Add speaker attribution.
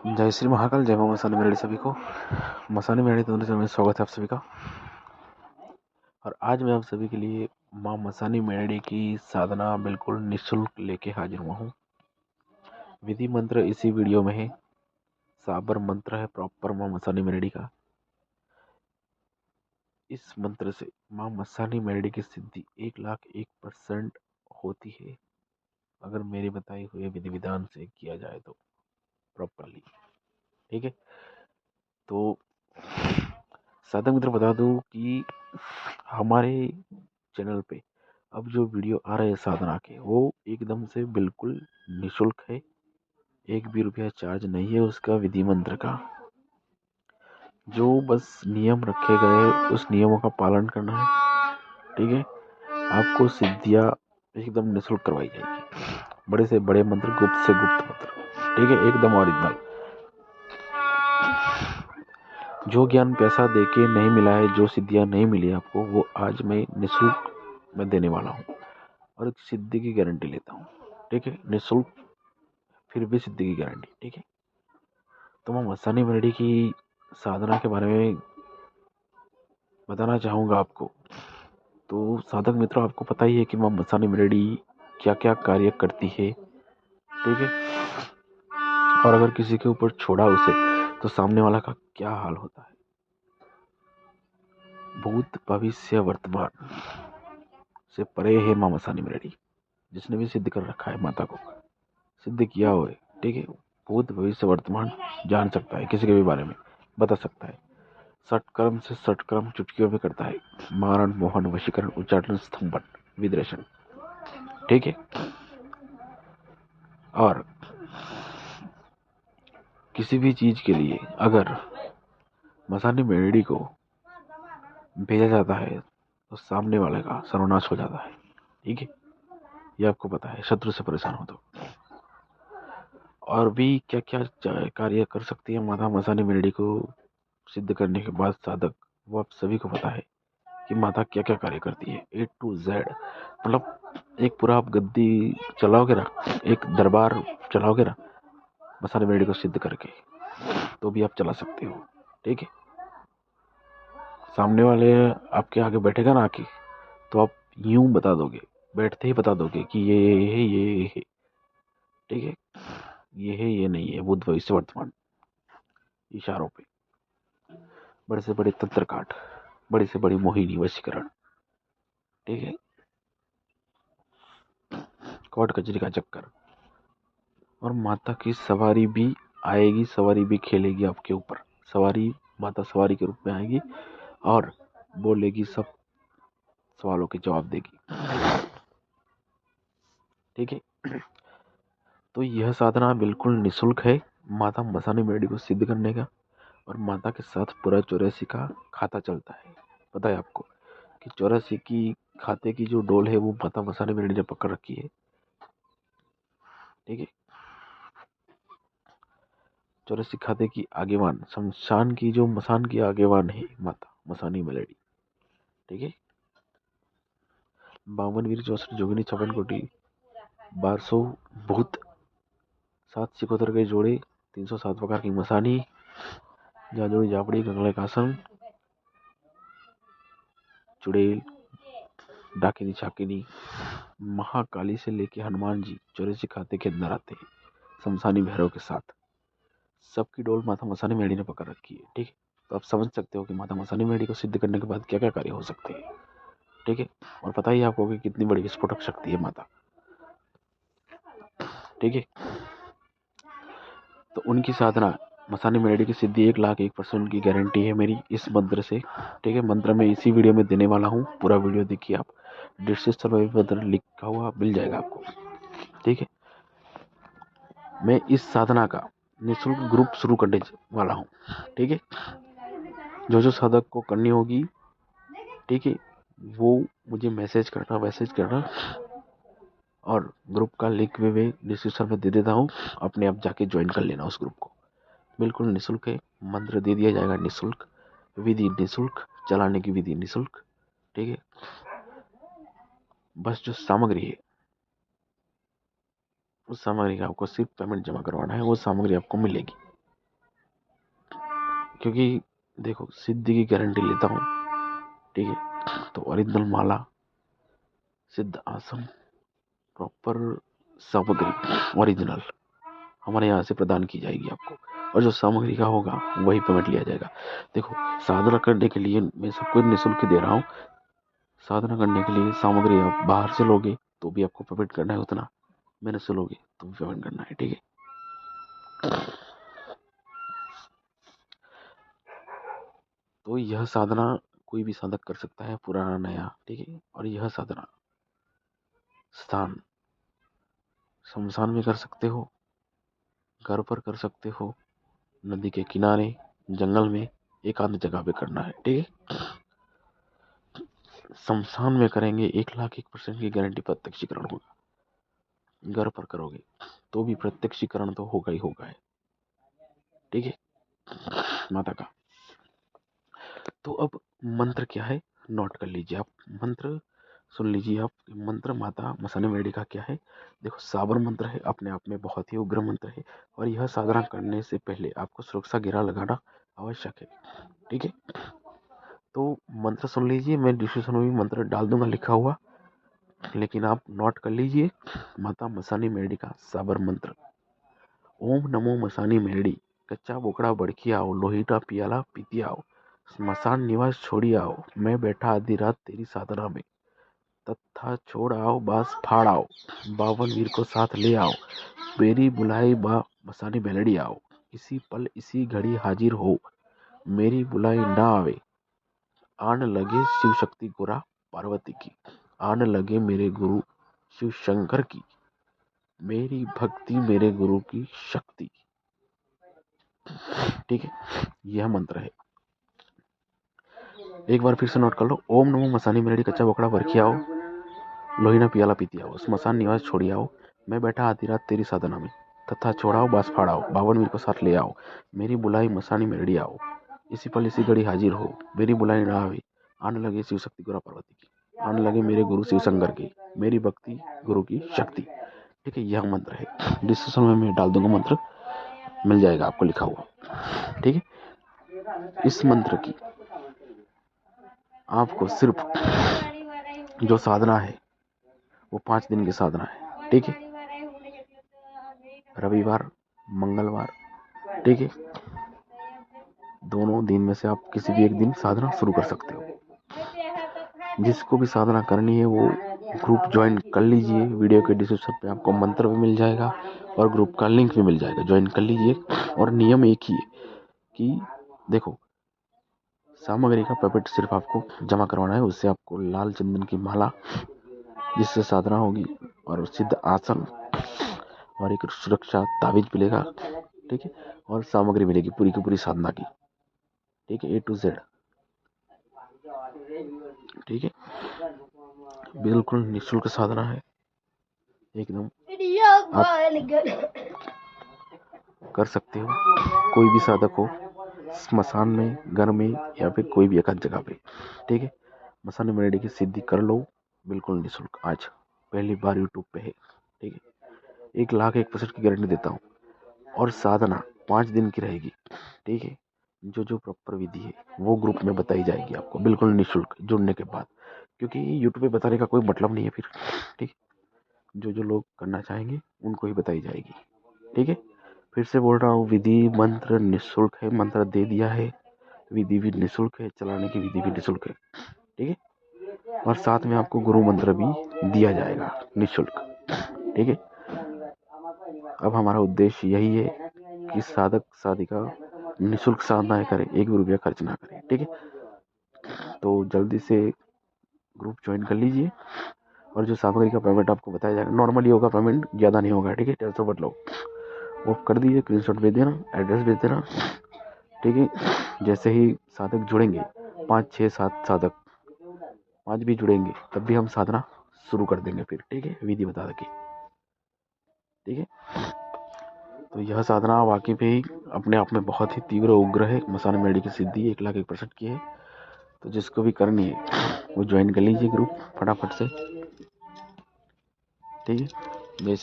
Speaker 1: जय श्री महाकाल, जय मां मसानी मेरड़ी सभी को। मसानी मेरड़ी तंत्र में स्वागत है आप सभी का। और आज मैं आप सभी के लिए मां मसानी मेरड़ी की साधना बिल्कुल निःशुल्क लेके हाजिर हुआ हूँ। विधि मंत्र इसी वीडियो में है, साबर मंत्र है प्रॉपर मां मसानी मेरड़ी का। इस मंत्र से मां मसानी मेरड़ी की सिद्धि 1,01% होती है, अगर मेरे बताए हुए विधि विधान से किया जाए तो प्रॉपरली। ठीक है, तो साधक मित्र बता दूं कि हमारे चैनल पे अब जो वीडियो आ रहे हैं साधना के, वो एकदम से बिल्कुल निःशुल्क है। एक भी रुपया चार्ज नहीं है उसका, विधि मंत्र का। जो बस नियम रखे गए उस नियमों का पालन करना है। ठीक है, आपको सिद्धियां एकदम निःशुल्क करवाई जाएगी। बड़े से बड़े मंत्र, गुप्त से गुप्त मंत्र, ठीक है, एकदम ओरिजिनल। जो ज्ञान पैसा देके नहीं मिला है, जो सिद्धियां नहीं मिली आपको, वो आज मैं निःशुल्क में देने वाला हूँ और एक सिद्धि की गारंटी लेता हूँ। ठीक है, निःशुल्क फिर भी सिद्धि की गारंटी। ठीक है, तो मैं मसानी मेरड़ी की साधना के बारे में बताना चाहूँगा आपको। तो साधक मित्रों, आपको पता ही है कि मां मसानी मेरड़ी क्या क्या कार्य करती है। ठीक है, और अगर किसी के ऊपर छोड़ा उसे, तो सामने वाला का क्या हाल होता है। भूत भविष्य वर्तमान से परे है मां मसानी मेरड़ी। जिसने भी सिद्ध कर रखा है माता को, सिद्ध किया हुआ है, ठीक है, भूत भविष्य वर्तमान जान सकता है, किसी के भी बारे में बता सकता है। सटकर्म से सटकर्म चुटकियों में करता है। मारण, मोहन, वशीकरण, उच्चाटन, स्तंभन, विद्रेशन। ठीक है, और किसी भी चीज के लिए अगर मसानी मेरड़ी को भेजा जाता है तो सामने वाले का सर्वनाश हो जाता है। ठीक है, ये आपको पता है, शत्रु से परेशान हो तो। और भी क्या क्या कार्य कर सकती है माता मसानी मेरड़ी को सिद्ध करने के बाद साधक, वो आप सभी को पता है कि माता क्या क्या कार्य करती है, A to Z। मतलब एक पूरा आप गद्दी चलाओगे ना, एक दरबार चलाओगे ना मसानी मेरड़ी को सिद्ध करके, तो भी आप चला सकते हो। ठीक है, सामने वाले आपके आगे बैठेगा ना आके, तो आप यूं बता दोगे, बैठते ही बता दोगे कि ये है, ये है। ठीक है, ये है, ये नहीं है, भूत भविष्य वर्तमान, इशारों पे। बड़े से बड़े तंत्र काट, बड़ी से बड़ी मोहिनी वशीकरण। ठीक है, कोर्ट कचहरी का चक्कर। और माता की सवारी भी आएगी, सवारी भी खेलेगी आपके ऊपर। सवारी, माता सवारी के रूप में आएगी और बोलेगी, सब सवालों के जवाब देगी। ठीक है, तो यह साधना बिल्कुल निःशुल्क है माता मसानी मेरड़ी को सिद्ध करने का। और माता के साथ पूरा 84 का खाता चलता है। पता है आपको कि 84 की खाते की जो डोल है वो माता मसानी मेरड़ी ने पकड़ रखी है। ठीक है, 84 खाते की आगेवान, शमशान की जो मसान की आगेवान है माता मसानी मेरड़ी। ठीक है, 52 वीर, 64 जोगिनी, 56 कोटि, 1200 भूत, 7 सिकोतर के जोड़े, 307 प्रकार की मसानी, जाजोड़ी जापड़ी, गंगले कासन, चुड़ैल, डाकिनी छाकिनी, महाकाली से लेके हनुमान जी 84 खाते के अंदर आते हैं शमशानी भैरव के साथ। सबकी डोल माता मसानी मेरड़ी ने पकड़ रखी है। ठीक है, तो आप समझ सकते हो कि माता मसानी मेरड़ी को सिद्ध करने के बाद क्या क्या कार्य हो सकते हैं। ठीक है, और पता ही आपको कि कितनी बड़ी विस्फोटक शक्ति है माता। ठीक है, तो उनकी साधना मसानी मेरड़ी की सिद्धि 1,01% की गारंटी है मेरी इस मंत्र से। ठीक है, मंत्र मैं इसी वीडियो में देने वाला हूँ, पूरा वीडियो देखिए आप। डिस्क्रिप्शन में मंत्र लिखा हुआ मिल जाएगा आपको। ठीक है, मैं इस साधना का निःशुल्क ग्रुप शुरू करने वाला हूँ। ठीक है, जो जो साधक को करनी होगी, ठीक है, वो मुझे मैसेज करना और ग्रुप का लिंक भी मैं डिस्क्रिप्शन में दे देता हूँ। अपने आप जाके ज्वाइन कर लेना उस ग्रुप को। बिल्कुल निःशुल्क है, मंत्र दे दिया जाएगा निःशुल्क, विधि निःशुल्क, चलाने की विधि निःशुल्क। ठीक है, बस जो सामग्री है उस सामग्री का आपको सिर्फ पेमेंट जमा करवाना है, वो सामग्री आपको मिलेगी। क्योंकि देखो सिद्धि की गारंटी लेता हूँ, ठीक है। तो ओरिजिनल माला, सिद्ध आसन, प्रॉपर सामग्री ओरिजिनल हमारे यहाँ से प्रदान की जाएगी आपको, और जो सामग्री का होगा वही पेमेंट लिया जाएगा। देखो साधना करने के लिए मैं सब कुछ निःशुल्क दे रहा हूँ। साधना करने के लिए सामग्री आप बाहर से लोगे तो भी आपको पेमेंट करना है उतना, मेरे से लोगे तो भी पेमेंट करना है, ठीक है। तो यह साधना कोई भी साधक कर सकता है, पुराना नया, ठीक है। और यह साधना स्थान शमशान में कर सकते हो, घर पर कर सकते हो, नदी के किनारे, जंगल में, एकांत जगह पे करना है, ठीक है। शमशान में करेंगे 1,01% की गारंटी प्रत्यक्षीकरण होगा। घर पर करोगे तो भी प्रत्यक्षीकरण तो होगा ही होगा है, ठीक है माता का। तो अब मंत्र क्या है नोट कर लीजिए आप, मंत्र सुन लीजिए आप। मंत्र माता मसानी मेडी का क्या है? देखो साबर मंत्र है, अपने आप में बहुत ही उग्र मंत्र है, और यह साधना करने से पहले आपको सुरक्षा घेरा लगाना आवश्यक है, ठीक है। तो मंत्र सुन लीजिए, मैं डिस्क्रिप्शन में भी मंत्र डाल दूंगा लिखा हुआ, लेकिन आप नोट कर लीजिए। माता मसानी मेडी का साबर मंत्र: ओम नमो मसानी मेडी, कच्चा बोकड़ा बड़की आओ, लोहीटा पियाला पीती आओ, स्मशान निवास छोड़ी आओ, मैं बैठा आधी रात तेरी साधना में, तत्था छोड़ आओ बास फाड़ आओ, 52 वीर को साथ ले आओ, मेरी बुलाई बा मसानी मेलडी आओ, इसी पल इसी घड़ी हाजिर हो, मेरी बुलाई ना आवे, आन लगे शिव शक्ति गुरा पार्वती की, आन लगे मेरे गुरु शिव शंकर की, मेरी भक्ति मेरे गुरु की शक्ति, ठीक है। यह मंत्र है, एक बार फिर से नोट कर लो। ओम नमो मसानी मेलडी, कच्चा बोकड़ा बरखी आओ, लोहीना पियाला पीती आओ, स्मशान निवास छोड़ी आओ, मैं बैठा आधी रात तेरी साधना में, तथा छोड़ाओ बास फाड़ाओ, 52 वीर को साथ ले आओ, मेरी बुलाई मसानी मेलडी आओ, इसी पल इसी घड़ी हाजिर हो, मेरी बुलाई ना आवे, आने लगे शिव शक्ति गुरा पार्वती की, आने लगे मेरे गुरु शिव शंकर की, मेरी भक्ति गुरु की शक्ति, ठीक है। यह मंत्र है, डिस्क्रिप्शन में मैं डाल दूंगा मंत्र, मिल जाएगा आपको लिखा हुआ, ठीक है। इस मंत्र की आपको सिर्फ जो साधना है वो 5 दिन की साधना है, ठीक है। रविवार, मंगलवार, ठीक है। दोनों दिन में से आप किसी भी एक दिन साधना शुरू कर सकते हो। जिसको भी साधना करनी है वो ग्रुप ज्वाइन कर लीजिए, वीडियो के डिस्क्रिप्शन पे आपको मंत्र भी मिल जाएगा और ग्रुप का लिंक भी मिल जाएगा, ज्वाइन कर लीजिए। और नियम एक ही है कि देखो सामग्री का पेमेंट सिर्फ आपको जमा करवाना है, उससे आपको लाल चंदन की माला जिससे साधना होगी, और सिद्ध आसन, और एक सुरक्षा ताबीज मिलेगा, ठीक है। और सामग्री मिलेगी पूरी की पूरी साधना की, ठीक है, A to Z, ठीक है। बिल्कुल निःशुल्क साधना है, एकदम आप कर सकते हो, कोई भी साधक हो, स्मशान में, घर में, या फिर कोई भी एकांत जगह पे, ठीक है। मसानी मेलडी की सिद्धि कर लो बिल्कुल निःशुल्क, आज पहली बार यूट्यूब पे है, ठीक है। 1,01% की गारंटी देता हूँ, और साधना 5 दिन की रहेगी, ठीक है। जो प्रॉपर विधि है वो ग्रुप में बताई जाएगी आपको बिल्कुल निःशुल्क जुड़ने के बाद, क्योंकि यूट्यूब पे बताने का कोई मतलब नहीं है फिर, ठीक। जो लोग करना चाहेंगे उनको ही बताई जाएगी, ठीक है। फिर से बोल रहा हूँ, विधि मंत्र निःशुल्क है, मंत्र दे दिया है, विधि भी निःशुल्क है, चलाने की विधि भी निःशुल्क है, ठीक है। और साथ में आपको गुरु मंत्र भी दिया जाएगा निःशुल्क, ठीक है। अब हमारा उद्देश्य यही है कि साधक साधिका निःशुल्क साधनाएं करें, 1 भी रुपया खर्च ना करें, ठीक है। तो जल्दी से ग्रुप ज्वाइन कर लीजिए, और जो सामग्री का पेमेंट आपको बताया जाएगा नॉर्मली होगा, पेमेंट ज़्यादा नहीं होगा, ठीक है। 150 बट लो वो कर दीजिए, स्क्रीनशॉट भेज देना, एड्रेस भेज देना, ठीक है। जैसे ही साधक जुड़ेंगे, 5 6 7 साधक 5 भी जुड़ेंगे तब भी हम साधना शुरू कर देंगे फिर, ठीक है, विधि बता के, ठीक है। तो यह साधना वाकई में ही अपने आप में बहुत ही तीव्र उग्र है, मसानी मेलडी की सिद्धि 1,01% की है। तो जिसको भी करनी है वो ज्वाइन कर लीजिए ग्रुप फटाफट से, ठीक है। जैसे